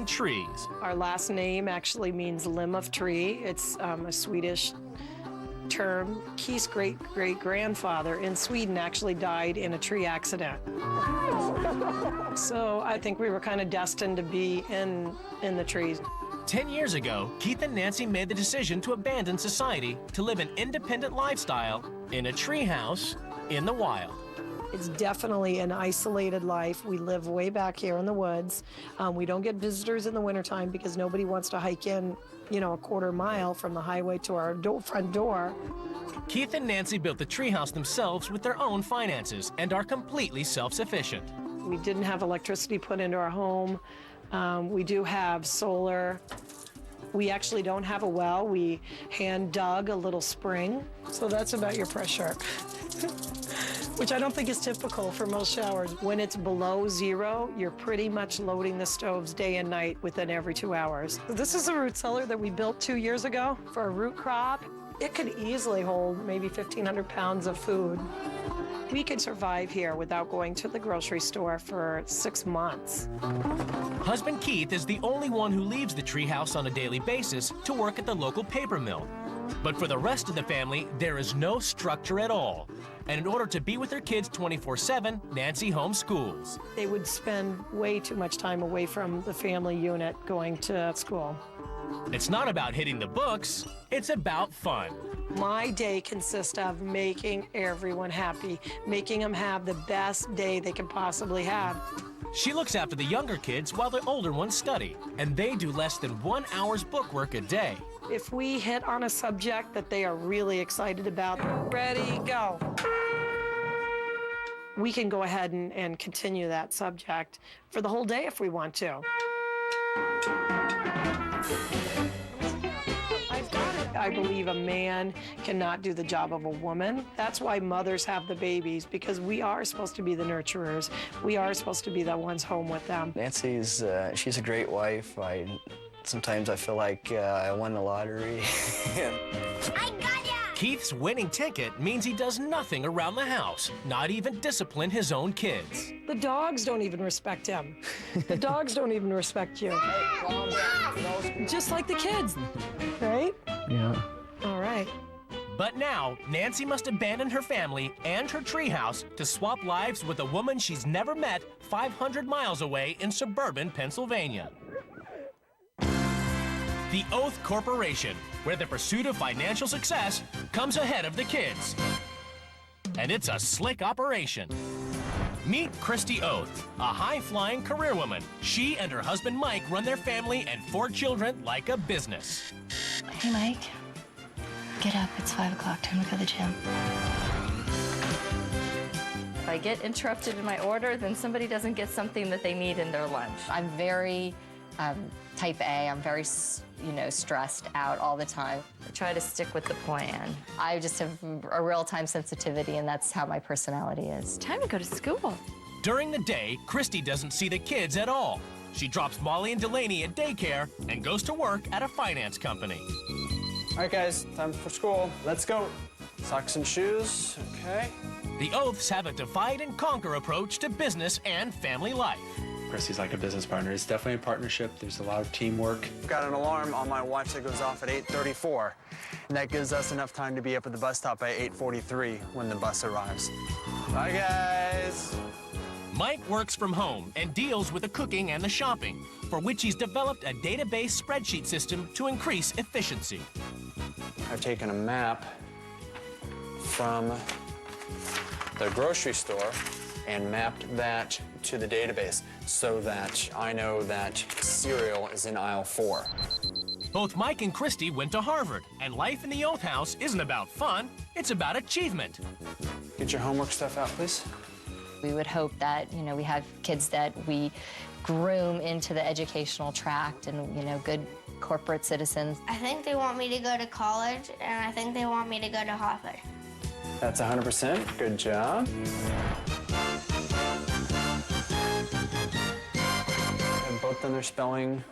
and trees. Our last name actually means limb of tree. It's a Swedish term. Keith's great-great-grandfather in Sweden actually died in a tree accident. So I think we were kind of destined to be in the trees. 10 years ago, Keith and Nancy made the decision to abandon society to live an independent lifestyle in a treehouse in the wild. It's definitely an isolated life. We live way back here in the woods. We don't get visitors in the wintertime because nobody wants to hike in, you know, a quarter mile from the highway to our front door. Keith and Nancy built the treehouse themselves with their own finances and are completely self-sufficient. We didn't have electricity put into our home. We do have solar. We actually don't have a well. We hand dug a little spring. So that's about your pressure, which I don't think is typical for most showers. When it's below zero, you're pretty much loading the stoves day and night within every 2 hours. This is a root cellar that we built 2 years ago for a root crop. It could easily hold maybe 1,500 pounds of food. We could survive here without going to the grocery store for 6 months. Husband Keith is the only one who leaves the treehouse on a daily basis to work at the local paper mill. But for the rest of the family, there is no structure at all. And in order to be with their kids 24/7, Nancy homeschools. They would spend way too much time away from the family unit going to school. It's not about hitting the books, it's about fun. My day consists of making everyone happy, making them have the best day they can possibly have. She looks after the younger kids while the older ones study, and they do less than 1 hour's bookwork a day. If we hit on a subject that they are really excited about, ready, go. We can go ahead and continue that subject for the whole day if we want to. I believe a man cannot do the job of a woman. That's why mothers have the babies, because we are supposed to be the nurturers. We are supposed to be the ones home with them. Nancy's, she's a great wife. Sometimes I feel like I won the lottery. I got ya! Keith's winning ticket means he does nothing around the house, not even discipline his own kids. The dogs don't even respect him. The dogs don't even respect you. Just like the kids, right? Yeah. All right. But now, Nancy must abandon her family and her treehouse to swap lives with a woman she's never met 500 miles away in suburban Pennsylvania. The Oeth Corporation, where the pursuit of financial success comes ahead of the kids. And it's a slick operation. Meet Christy Oeth, a high-flying career woman. She and her husband Mike run their family and 4 children like a business. Hey, Mike. Get up. It's 5 o'clock. Time to go to the gym. If I get interrupted in my order, then somebody doesn't get something that they need in their lunch. I'm very type A. I'm very, stressed out all the time. I try to stick with the plan. I just have a real-time sensitivity, and that's how my personality is. Time to go to school. During the day, Christy doesn't see the kids at all. She drops Molly and Delaney at daycare and goes to work at a finance company. All right, guys, time for school. Let's go. Socks and shoes, okay. The Oeths have a divide and conquer approach to business and family life. Christy's like a business partner. It's definitely a partnership. There's a lot of teamwork. I've got an alarm on my watch that goes off at 8:34, and that gives us enough time to be up at the bus stop by 8:43 when the bus arrives. Bye, guys. Mike works from home and deals with the cooking and the shopping, for which he's developed a database spreadsheet system to increase efficiency. I've taken a map from the grocery store and mapped that to the database so that I know that cereal is in aisle 4. Both Mike and Christy went to Harvard, and life in the Oeth house isn't about fun, it's about achievement. Get your homework stuff out, please. We would hope that, we have kids that we groom into the educational tract and, good corporate citizens. I think they want me to go to college, and I think they want me to go to Harvard. That's 100%. Good job. They've both done their spelling